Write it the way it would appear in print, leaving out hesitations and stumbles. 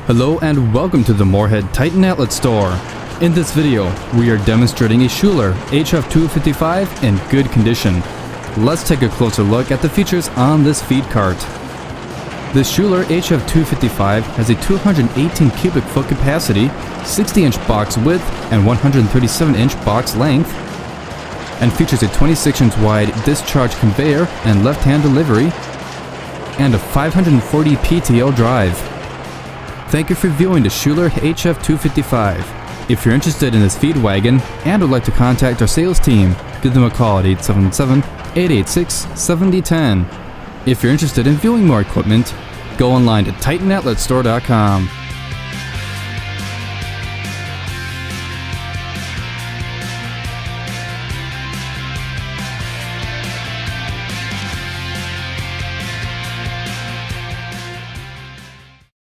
Hello and welcome to the Moorhead Titan Outlet store. In this video, we are demonstrating a Schuler HF255 in good condition. Let's take a closer look at the features on this feed cart. The Schuler HF255 has a 218 cubic foot capacity, 60-inch box width, and 137-inch box length, and features a 26-inch wide discharge conveyor and left-hand delivery, and a 540 PTO drive. Thank you for viewing the Schuler HF255. If you're interested in this feed wagon and would like to contact our sales team, give them a call at 877-886-7010. If you're interested in viewing more equipment, go online to TitanOutletStore.com.